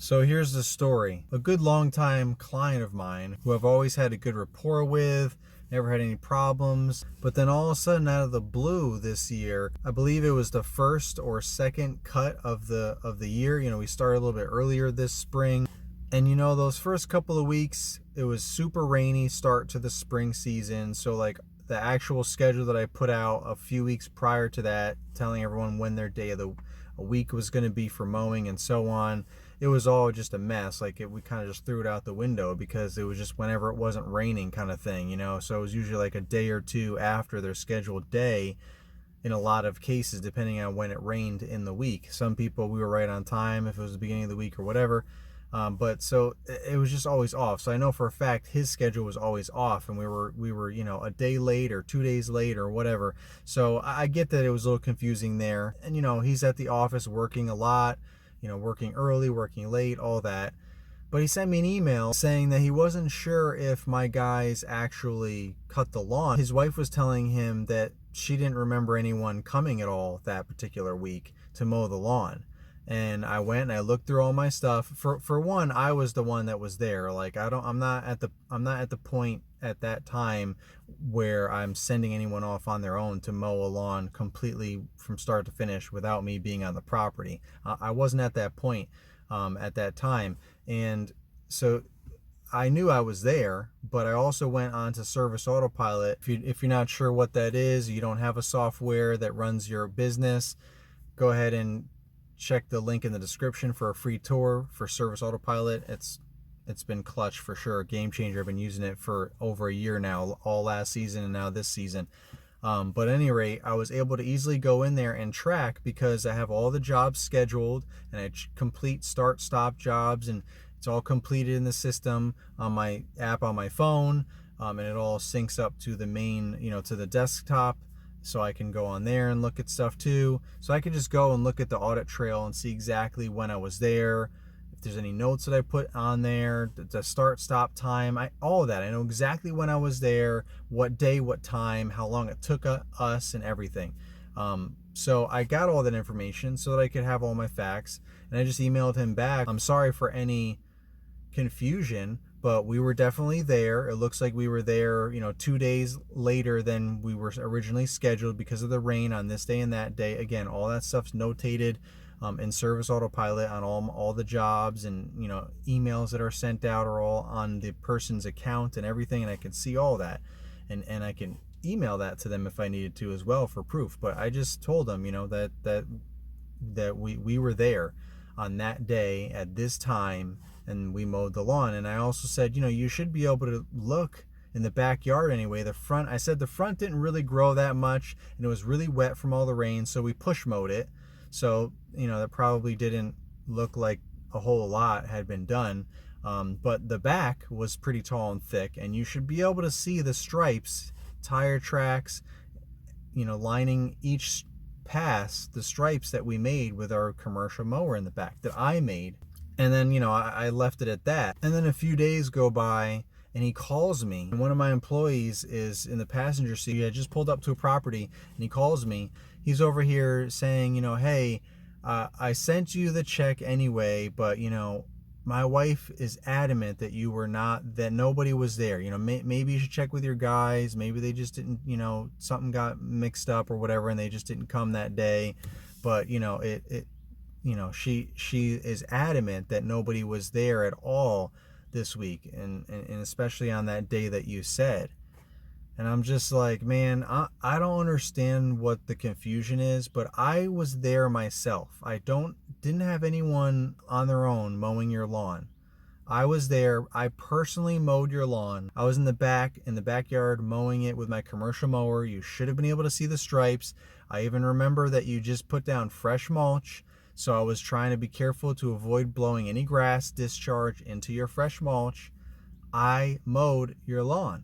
So here's the story. A good long-time client of mine who I've always had a good rapport with, never had any problems, but then all of a sudden out of the blue this year, I believe it was the first or second cut of the year. We started a little bit earlier this spring. And those first couple of weeks, it was super rainy start to the spring season. So like the actual schedule that I put out a few weeks prior to that, telling everyone when their day of the week was going to be for mowing and so on, it was all just a mess. We kind of just threw it out the window because it was just whenever it wasn't raining kind of thing, So it was usually like a day or two after their scheduled day in a lot of cases, depending on when it rained in the week. Some people, we were right on time if it was the beginning of the week or whatever. But so it was just always off. So I know for a fact his schedule was always off, and we were a day late or 2 days late or whatever. So I get that it was a little confusing there. And he's at the office working a lot, working early, working late, all that. But he sent me an email saying that he wasn't sure if my guys actually cut the lawn. His wife was telling him that she didn't remember anyone coming at all that particular week to mow the lawn. And I went and I looked through all my stuff. For one, I was the one that was there. I'm not at the point at that time where I'm sending anyone off on their own to mow a lawn completely from start to finish without me being on the property. I wasn't at that point at that time. And so I knew I was there, but I also went on to Service Autopilot. If you're not sure what that is, you don't have a software that runs your business, go ahead and check the link in the description for a free tour for Service Autopilot. It's been clutch for sure, a game changer. I've been using it for over a year now, all last season and now this season. But at any rate, I was able to easily go in there and track because I have all the jobs scheduled and I complete start-stop jobs, and it's all completed in the system on my app on my phone, and it all syncs up to the main, to the desktop. So I can go on there and look at stuff too. So I can just go and look at the audit trail and see exactly when I was there, if there's any notes that I put on there, the start stop time, all of that. I know exactly when I was there, what day, what time, how long it took us, and everything. So I got all that information so that I could have all my facts, and I just emailed him back. I'm sorry for any confusion, but we were definitely there. It looks like we were there, 2 days later than we were originally scheduled because of the rain on this day and that day. Again, all that stuff's notated in Service Autopilot on all the jobs, and emails that are sent out are all on the person's account and everything, and I can see all that, and I can email that to them if I needed to as well for proof. But I just told them, that we were there on that day at this time, and we mowed the lawn. And I also said, you should be able to look in the backyard anyway. I said the front didn't really grow that much, and it was really wet from all the rain, so we push mowed it. So, that probably didn't look like a whole lot had been done. But the back was pretty tall and thick, and you should be able to see the stripes, tire tracks, lining each pass, the stripes that we made with our commercial mower in the back that I made. And then, I left it at that. And then a few days go by, and he calls me. And one of my employees is in the passenger seat. I just pulled up to a property, and he calls me. He's over here saying, hey, I sent you the check anyway, but, my wife is adamant that that nobody was there. Maybe you should check with your guys. Maybe they just didn't, something got mixed up or whatever, and they just didn't come that day. But, she is adamant that nobody was there at all this week, and especially on that day that you said. And I'm just like, man, I don't understand what the confusion is, but I was there myself. I didn't have anyone on their own mowing your lawn. I was there. I personally mowed your lawn. I was in the backyard mowing it with my commercial mower. You should have been able to see the stripes. I even remember that you just put down fresh mulch. So I was trying to be careful to avoid blowing any grass discharge into your fresh mulch. I mowed your lawn.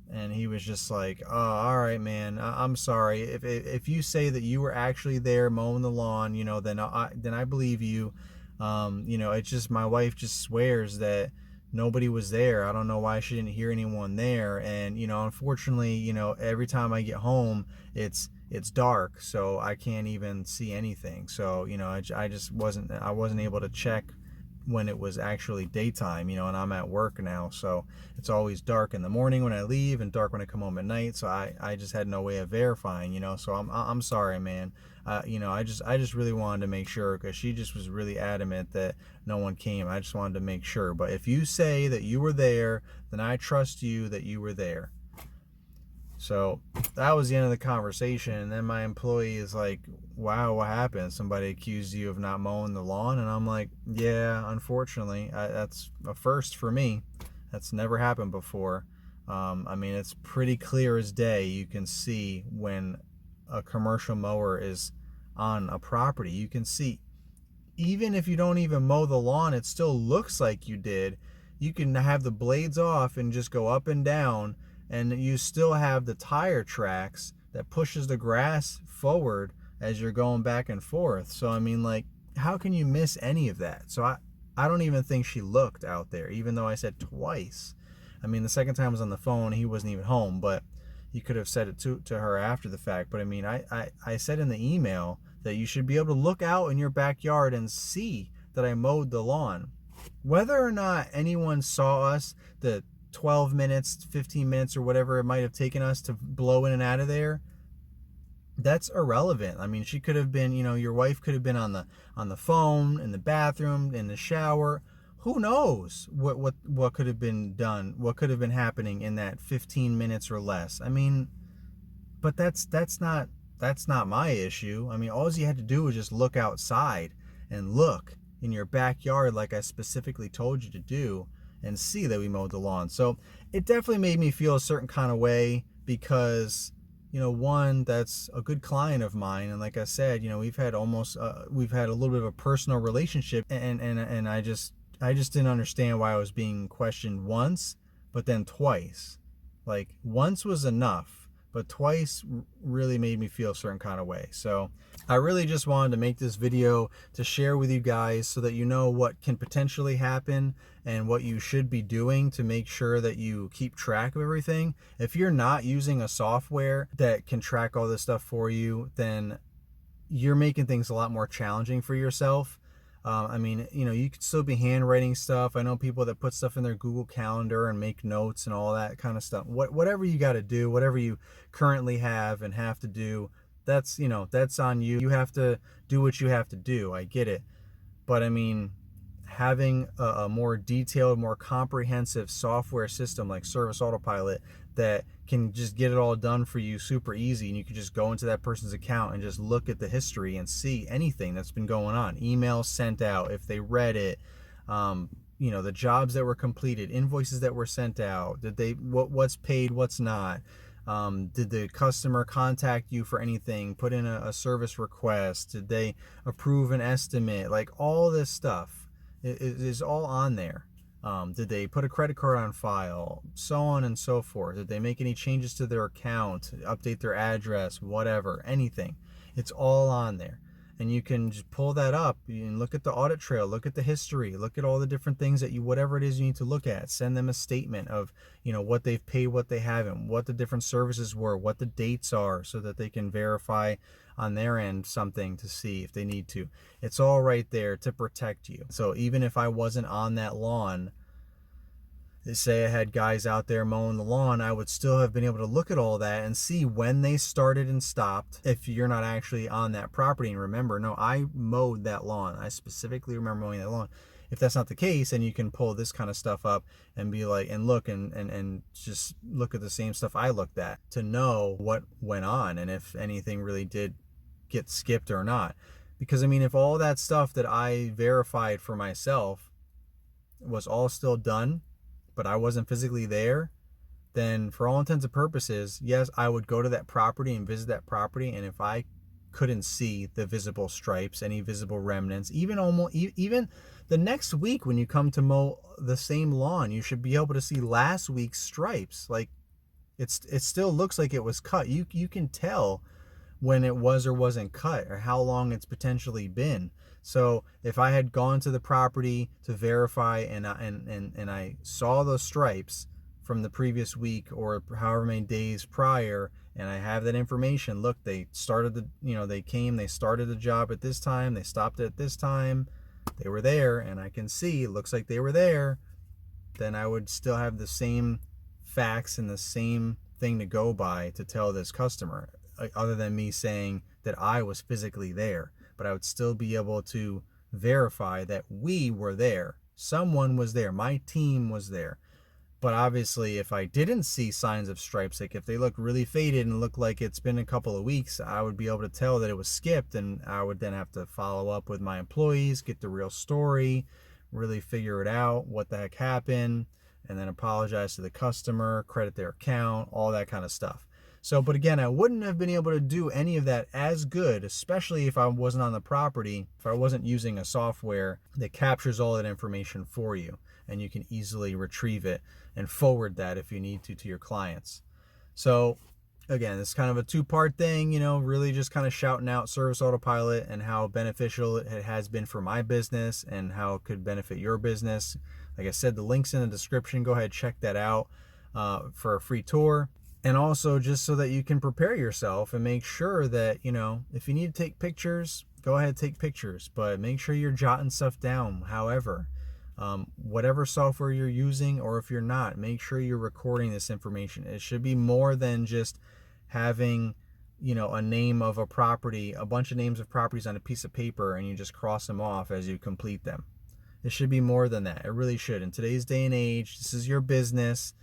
And he was just like, oh, all right, man, I'm sorry. If you say that you were actually there mowing the lawn, then I believe you. It's just my wife just swears that nobody was there. I don't know why she didn't hear anyone there. And, unfortunately, every time I get home, it's dark, so I can't even see anything. So, I wasn't able to check when it was actually daytime, and I'm at work now, so it's always dark in the morning when I leave and dark when I come home at night. So I just had no way of verifying, so I'm sorry, man. I just really wanted to make sure, because she just was really adamant that no one came. I just wanted to make sure. But if you say that you were there, then I trust you that you were there. So that was the end of the conversation. And then my employee is like, wow, what happened? Somebody accused you of not mowing the lawn? And I'm like, yeah, unfortunately, that's a first for me. That's never happened before. It's pretty clear as day. You can see when a commercial mower is on a property. You can see, even if you don't even mow the lawn, it still looks like you did. You can have the blades off and just go up and down, and you still have the tire tracks that pushes the grass forward as you're going back and forth. So how can you miss any of that? So I don't even think she looked out there, even though I said twice. The second time was on the phone. He wasn't even home, but you could have said it to her after the fact. But I said in the email that you should be able to look out in your backyard and see that I mowed the lawn. Whether or not anyone saw us, the 12 minutes, 15 minutes, or whatever it might have taken us to blow in and out of there, that's irrelevant. She could have been, your wife could have been on the phone, in the bathroom, in the shower. Who knows what could have been done, what could have been happening in that 15 minutes or less. But that's not my issue. All you had to do was just look outside and look in your backyard like I specifically told you to do, and see that we mowed the lawn. So it definitely made me feel a certain kind of way, because one, that's a good client of mine, and like I said, we've had a little bit of a personal relationship, and I just didn't understand why I was being questioned once, but then twice. Like, once was enough, but twice really made me feel a certain kind of way. So I really just wanted to make this video to share with you guys, so that you know what can potentially happen and what you should be doing to make sure that you keep track of everything. If you're not using a software that can track all this stuff for you, then you're making things a lot more challenging for yourself. You could still be handwriting stuff. I know people that put stuff in their Google Calendar and make notes and all that kind of stuff. Whatever you got to do, whatever you currently have and have to do, that's on you. You have to do what you have to do. I get it. But having a more detailed, more comprehensive software system like Service Autopilot that can just get it all done for you super easy, and you can just go into that person's account and just look at the history and see anything that's been going on, emails sent out, if they read it, the jobs that were completed, invoices that were sent out, what's paid, what's not, did the customer contact you for anything, put in a service request, did they approve an estimate, like all this stuff is all on there. Did they put a credit card on file, so on and so forth? Did they make any changes to their account, update their address, whatever, anything? It's all on there. And you can just pull that up and look at the audit trail, look at the history, look at all the different things that whatever it is you need to look at. Send them a statement of, what they've paid, what they haven't, what the different services were, what the dates are, so that they can verify on their end something to see if they need to. It's all right there to protect you. So even if I wasn't on that lawn, say I had guys out there mowing the lawn, I would still have been able to look at all that and see when they started and stopped, if you're not actually on that property. And remember, no, I mowed that lawn. I specifically remember mowing that lawn. If that's not the case, then you can pull this kind of stuff up and be like, and look and just look at the same stuff I looked at to know what went on and if anything really did get skipped or not. Because if all that stuff that I verified for myself was all still done, but I wasn't physically there, then for all intents and purposes, yes, I would go to that property and visit that property, and if I couldn't see the visible stripes, any visible remnants, even the next week when you come to mow the same lawn, you should be able to see last week's stripes. Like, it still looks like it was cut. You can tell when it was or wasn't cut, or how long it's potentially been. So if I had gone to the property to verify and I saw those stripes from the previous week or however many days prior, and I have that information, look, they started they started the job at this time, they stopped at this time, they were there and I can see it looks like they were there, then I would still have the same facts and the same thing to go by to tell this customer, other than me saying that I was physically there. But I would still be able to verify that we were there. Someone was there. My team was there. But obviously, if I didn't see signs of stripes, like if they look really faded and look like it's been a couple of weeks, I would be able to tell that it was skipped, and I would then have to follow up with my employees, get the real story, really figure it out, what the heck happened, and then apologize to the customer, credit their account, all that kind of stuff. So, but again, I wouldn't have been able to do any of that as good, especially if I wasn't on the property, if I wasn't using a software that captures all that information for you, and you can easily retrieve it and forward that if you need to your clients. So again, it's kind of a two-part thing, really just kind of shouting out Service Autopilot and how beneficial it has been for my business and how it could benefit your business. Like I said, the link's in the description. Go ahead, check that out for a free tour. And also just so that you can prepare yourself and make sure that, if you need to take pictures, go ahead, take pictures, but make sure you're jotting stuff down. However, whatever software you're using, or if you're not, make sure you're recording this information. It should be more than just having, a name of a property, a bunch of names of properties on a piece of paper, and you just cross them off as you complete them. It should be more than that. It really should. In today's day and age, this is your business.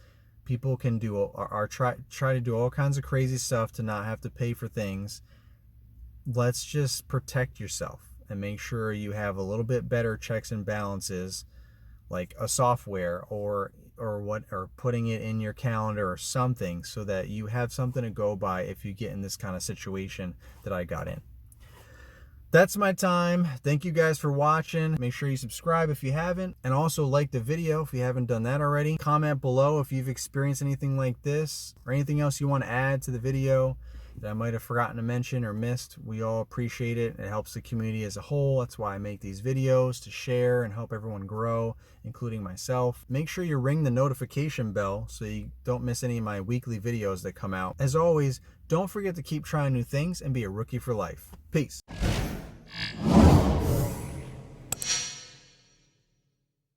People can try to do all kinds of crazy stuff to not have to pay for things. Let's just protect yourself and make sure you have a little bit better checks and balances, like a software or putting it in your calendar or something, so that you have something to go by if you get in this kind of situation that I got in. That's my time. Thank you guys for watching. Make sure you subscribe if you haven't, and also like the video if you haven't done that already. Comment below if you've experienced anything like this or anything else you want to add to the video that I might have forgotten to mention or missed. We all appreciate it. It helps the community as a whole. That's why I make these videos, to share and help everyone grow, including myself. Make sure you ring the notification bell so you don't miss any of my weekly videos that come out. As always, don't forget to keep trying new things and be a rookie for life. Peace.